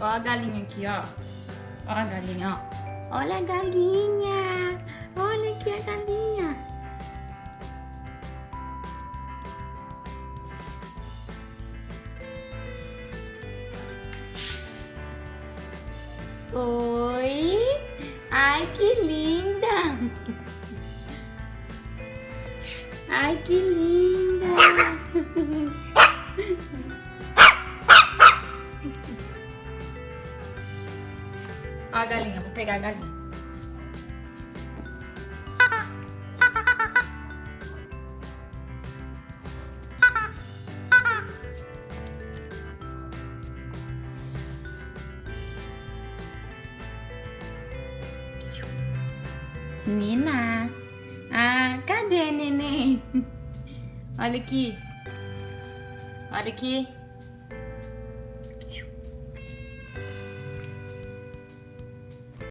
Ó a galinha aqui, ó. Ó a galinha, ó. Olha a galinha. Olha aqui a galinha. Oi. Ai, que linda. Ai, que linda. Ó a galinha, vou pegar a galinha. Nina. Ah, cadê neném? Olha aqui. Olha aqui.